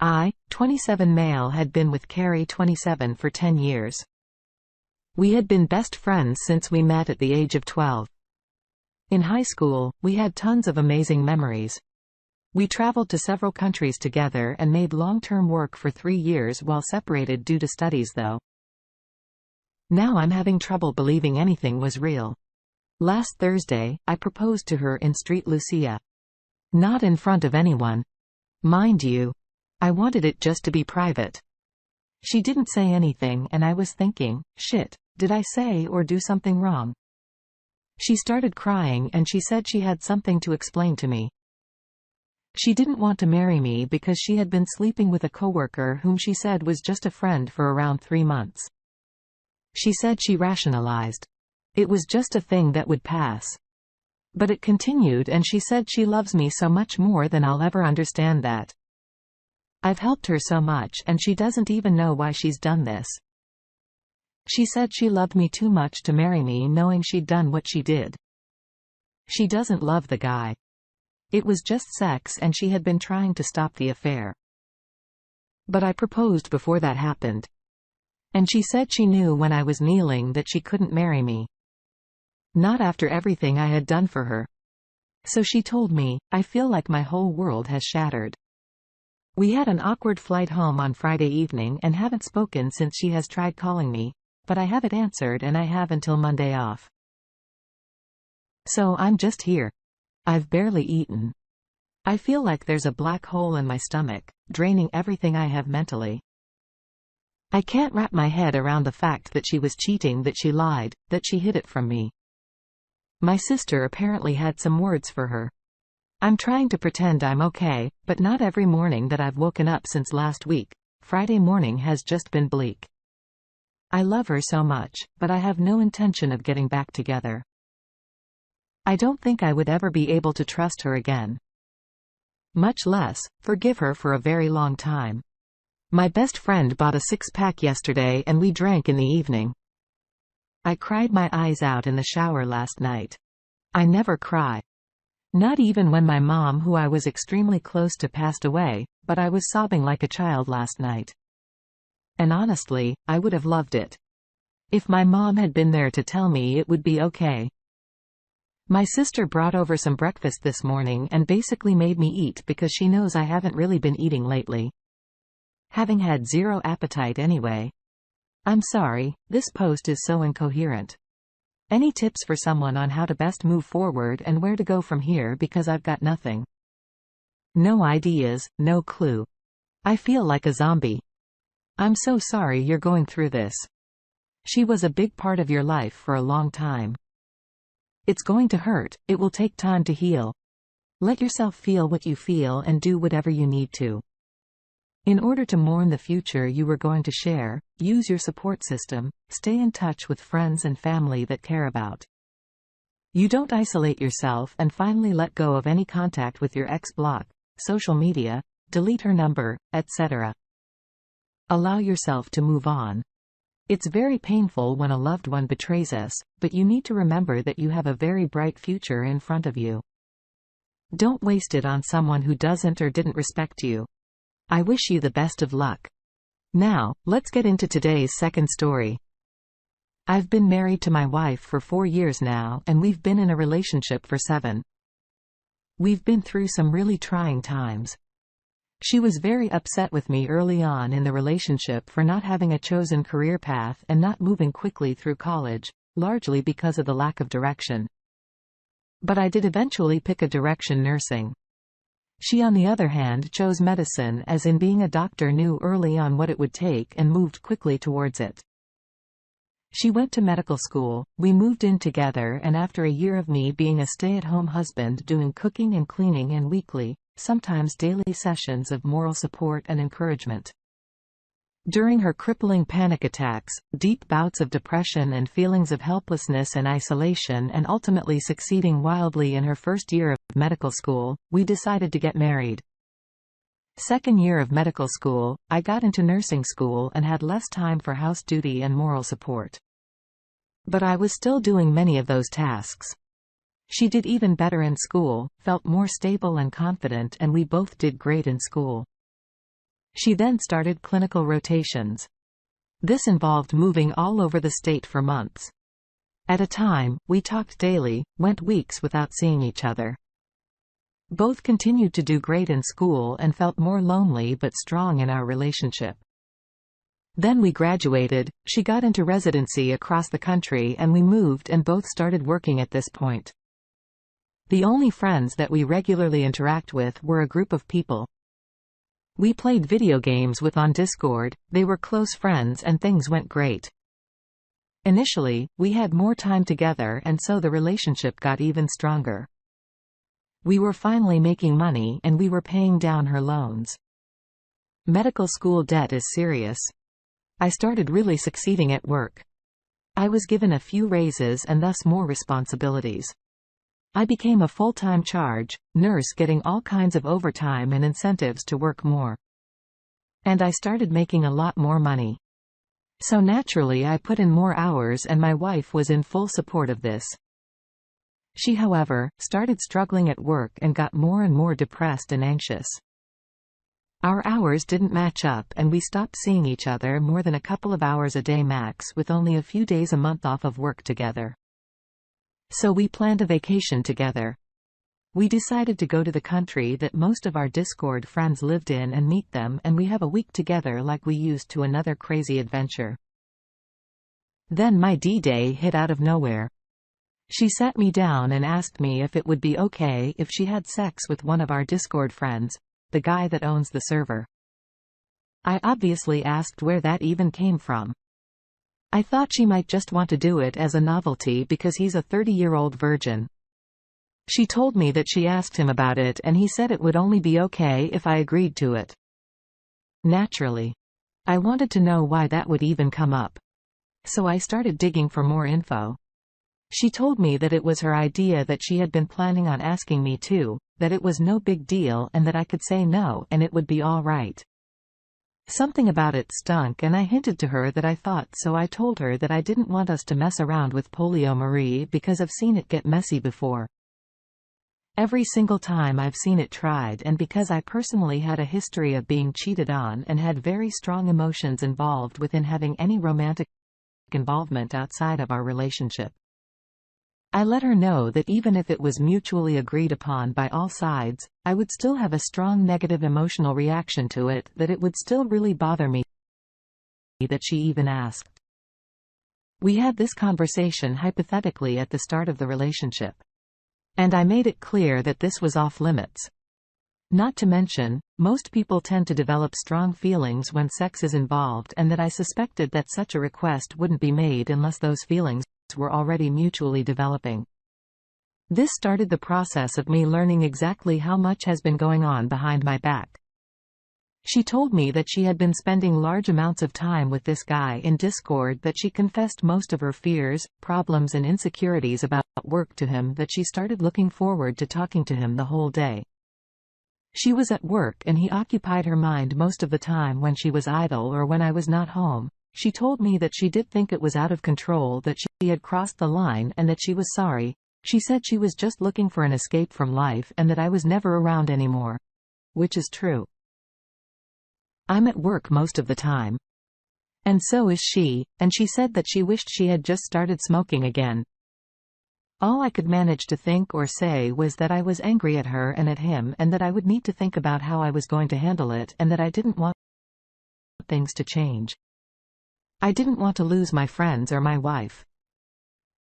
I, 27 male, had been with Carrie, 27, for 10 years. We had been best friends since we met at the age of 12. In high school, we had tons of amazing memories. We traveled to several countries together and made long-term work for 3 years while separated due to studies though. Now I'm having trouble believing anything was real. Last Thursday, I proposed to her in Street Lucia. Not in front of anyone. Mind you, I wanted it just to be private. She didn't say anything and I was thinking, shit, did I say or do something wrong? She started crying and she said she had something to explain to me. She didn't want to marry me because she had been sleeping with a coworker whom she said was just a friend for around 3 months. She said she rationalized. It was just a thing that would pass. But it continued and she said she loves me so much more than I'll ever understand that. I've helped her so much and she doesn't even know why she's done this. She said she loved me too much to marry me knowing she'd done what she did. She doesn't love the guy. It was just sex and she had been trying to stop the affair. But I proposed before that happened. And she said she knew when I was kneeling that she couldn't marry me. Not after everything I had done for her. So she told me, I feel like my whole world has shattered. We had an awkward flight home on Friday evening and haven't spoken since. She has tried calling me, but I haven't answered and I have until Monday off. So I'm just here. I've barely eaten. I feel like there's a black hole in my stomach, draining everything I have mentally. I can't wrap my head around the fact that she was cheating, that she lied, that she hid it from me. My sister apparently had some words for her. I'm trying to pretend I'm okay, but not every morning that I've woken up since last week. Friday morning has just been bleak. I love her so much, but I have no intention of getting back together. I don't think I would ever be able to trust her again. Much less, forgive her for a very long time. My best friend bought a 6-pack yesterday and we drank in the evening. I cried my eyes out in the shower last night. I never cry. Not even when my mom, who I was extremely close to, passed away, but I was sobbing like a child last night. And honestly, I would have loved it. If my mom had been there to tell me it would be okay. My sister brought over some breakfast this morning and basically made me eat because she knows I haven't really been eating lately. Having had zero appetite anyway. I'm sorry, this post is so incoherent. Any tips for someone on how to best move forward and where to go from here, because I've got nothing. No ideas, no clue. I feel like a zombie. I'm so sorry you're going through this. She was a big part of your life for a long time. It's going to hurt, it will take time to heal. Let yourself feel what you feel and do whatever you need to. In order to mourn the future you were going to share, use your support system, stay in touch with friends and family that care about. You don't isolate yourself, and finally let go of any contact with your ex. Block, social media, delete her number, etc. Allow yourself to move on. It's very painful when a loved one betrays us, but you need to remember that you have a very bright future in front of you. Don't waste it on someone who doesn't or didn't respect you. I wish you the best of luck. Now, let's get into today's second story. I've been married to my wife for 4 years now, and we've been in a relationship for 7. We've been through some really trying times. She was very upset with me early on in the relationship for not having a chosen career path and not moving quickly through college, largely because of the lack of direction. But I did eventually pick a direction: nursing. She, on the other hand, chose medicine, as in being a doctor, knew early on what it would take and moved quickly towards it. She went to medical school, we moved in together, and after a year of me being a stay-at-home husband doing cooking and cleaning and weekly, sometimes daily sessions of moral support and encouragement. During her crippling panic attacks, deep bouts of depression and feelings of helplessness and isolation, and ultimately succeeding wildly in her first year of medical school, we decided to get married. Second year of medical school, I got into nursing school and had less time for house duty and moral support. But I was still doing many of those tasks. She did even better in school, felt more stable and confident, and we both did great in school. She then started clinical rotations. This involved moving all over the state for months. At a time, we talked daily, went weeks without seeing each other. Both continued to do great in school and felt more lonely but strong in our relationship. Then we graduated, she got into residency across the country and we moved and both started working at this point. The only friends that we regularly interact with were a group of people we played video games with on Discord. They were close friends and things went great. Initially, we had more time together and so the relationship got even stronger. We were finally making money and we were paying down her loans. Medical school debt is serious. I started really succeeding at work. I was given a few raises and thus more responsibilities. I became a full-time charge nurse, getting all kinds of overtime and incentives to work more. And I started making a lot more money. So naturally I put in more hours and my wife was in full support of this. She, however, started struggling at work and got more and more depressed and anxious. Our hours didn't match up and we stopped seeing each other more than a couple of hours a day max, with only a few days a month off of work together. So we planned a vacation together. We decided to go to the country that most of our Discord friends lived in and meet them, and we have a week together like we used to. Another crazy adventure. Then my D-Day hit out of nowhere. She sat me down and asked me if it would be okay if she had sex with one of our Discord friends, the guy that owns the server. I obviously asked where that even came from. I thought she might just want to do it as a novelty because he's a 30-year-old virgin. She told me that she asked him about it and he said it would only be okay if I agreed to it. Naturally, I wanted to know why that would even come up. So I started digging for more info. She told me that it was her idea, that she had been planning on asking me too, that it was no big deal and that I could say no and it would be all right. Something about it stunk and I hinted to her that I thought so. I told her that I didn't want us to mess around with polyamory because I've seen it get messy before. Every single time I've seen it tried, and because I personally had a history of being cheated on and had very strong emotions involved within having any romantic involvement outside of our relationship. I let her know that even if it was mutually agreed upon by all sides, I would still have a strong negative emotional reaction to it, that it would still really bother me that she even asked. We had this conversation hypothetically at the start of the relationship. And I made it clear that this was off limits. Not to mention, most people tend to develop strong feelings when sex is involved, and that I suspected that such a request wouldn't be made unless those feelings were already mutually developing. This started the process of me learning exactly how much has been going on behind my back. She told me that she had been spending large amounts of time with this guy in Discord, that she confessed most of her fears, problems and insecurities about work to him, that she started looking forward to talking to him the whole day. She was at work and he occupied her mind most of the time when she was idle or when I was not home. She told me that she did think it was out of control, that she had crossed the line and that she was sorry. She said she was just looking for an escape from life and that I was never around anymore. Which is true. I'm at work most of the time. And so is she, and she said that she wished she had just started smoking again. All I could manage to think or say was that I was angry at her and at him, and that I would need to think about how I was going to handle it, and that I didn't want things to change. I didn't want to lose my friends or my wife.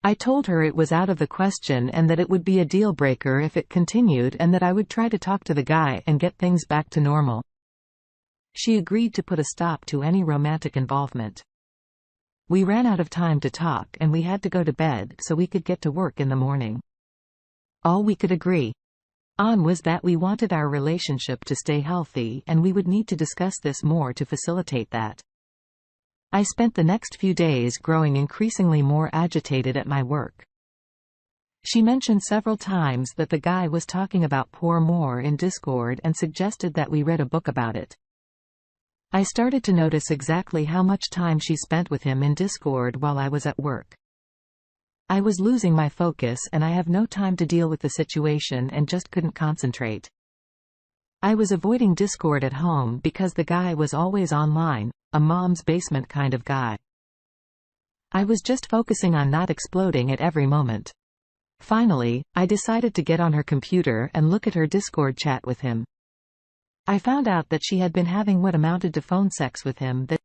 I told her it was out of the question and that it would be a deal breaker if it continued, and that I would try to talk to the guy and get things back to normal. She agreed to put a stop to any romantic involvement. We ran out of time to talk and we had to go to bed so we could get to work in the morning. All we could agree on was that we wanted our relationship to stay healthy and we would need to discuss this more to facilitate that. I spent the next few days growing increasingly more agitated at my work. She mentioned several times that the guy was talking about Pour More in Discord and suggested that we read a book about it. I started to notice exactly how much time she spent with him in Discord while I was at work. I was losing my focus and I have no time to deal with the situation and just couldn't concentrate. I was avoiding Discord at home because the guy was always online, a mom's basement kind of guy. I was just focusing on not exploding at every moment. Finally, I decided to get on her computer and look at her Discord chat with him. I found out that she had been having what amounted to phone sex with him, that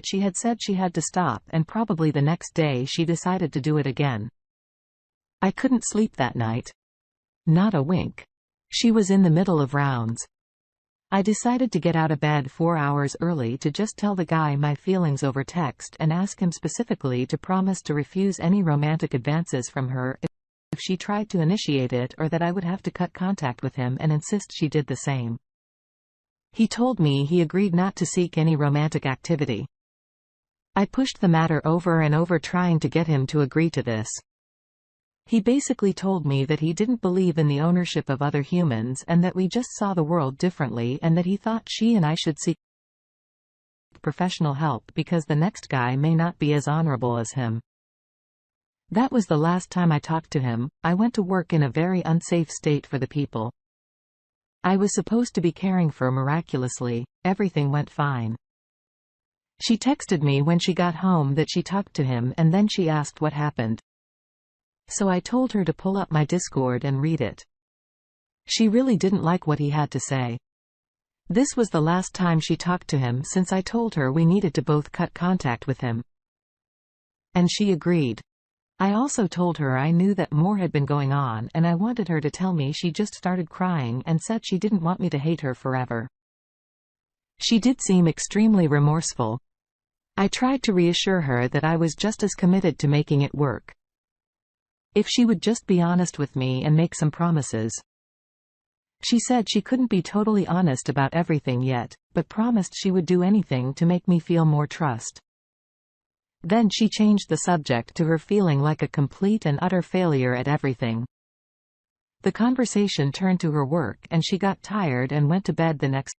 she had said she had to stop, and probably the next day she decided to do it again. I couldn't sleep that night. Not a wink. She was in the middle of rounds. I decided to get out of bed 4 hours early to just tell the guy my feelings over text and ask him specifically to promise to refuse any romantic advances from her if she tried to initiate it, or that I would have to cut contact with him and insist she did the same. He told me he agreed not to seek any romantic activity. I pushed the matter over and over, trying to get him to agree to this. He basically told me that he didn't believe in the ownership of other humans, and that we just saw the world differently, and that he thought she and I should seek professional help because the next guy may not be as honorable as him. That was the last time I talked to him. I went to work in a very unsafe state for the people I was supposed to be caring for. Miraculously, everything went fine. She texted me when she got home that she talked to him, and then she asked what happened. So I told her to pull up my Discord and read it. She really didn't like what he had to say. This was the last time she talked to him since I told her we needed to both cut contact with him. And she agreed. I also told her I knew that more had been going on, and I wanted her to tell me. She just started crying and said she didn't want me to hate her forever. She did seem extremely remorseful. I tried to reassure her that I was just as committed to making it work. If she would just be honest with me and make some promises. She said she couldn't be totally honest about everything yet, but promised she would do anything to make me feel more trust. Then she changed the subject to her feeling like a complete and utter failure at everything. The conversation turned to her work, and she got tired and went to bed the next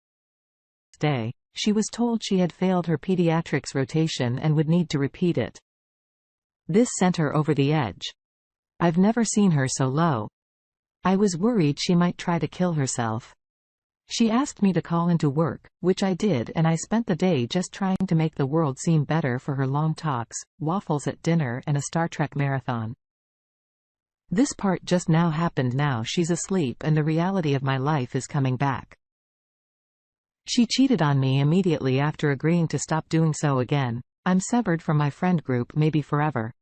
day. She was told she had failed her pediatrics rotation and would need to repeat it. This sent her over the edge. I've never seen her so low. I was worried she might try to kill herself. She asked me to call into work, which I did, and I spent the day just trying to make the world seem better for her long talks, waffles at dinner, and a Star Trek marathon. This part just now happened. Now she's asleep and the reality of my life is coming back. She cheated on me immediately after agreeing to stop doing so again. I'm severed from my friend group, maybe forever.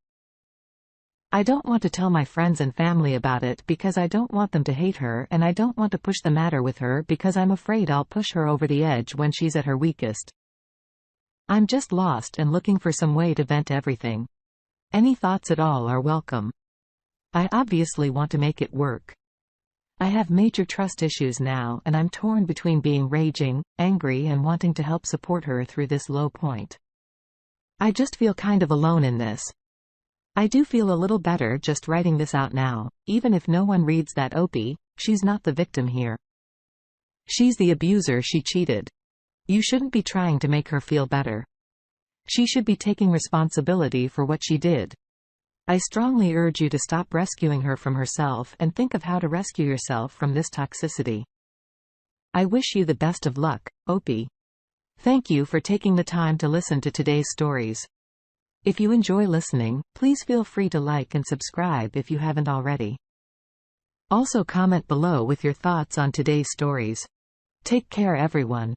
I don't want to tell my friends and family about it because I don't want them to hate her, and I don't want to push the matter with her because I'm afraid I'll push her over the edge when she's at her weakest. I'm just lost and looking for some way to vent everything. Any thoughts at all are welcome. I obviously want to make it work. I have major trust issues now, and I'm torn between being raging, angry, and wanting to help support her through this low point. I just feel kind of alone in this. I do feel a little better just writing this out now. Even if no one reads that OP, she's not the victim here. She's the abuser. She cheated. You shouldn't be trying to make her feel better. She should be taking responsibility for what she did. I strongly urge you to stop rescuing her from herself and think of how to rescue yourself from this toxicity. I wish you the best of luck, OP. Thank you for taking the time to listen to today's stories. If you enjoy listening, please feel free to like and subscribe if you haven't already. Also comment below with your thoughts on today's stories. Take care everyone.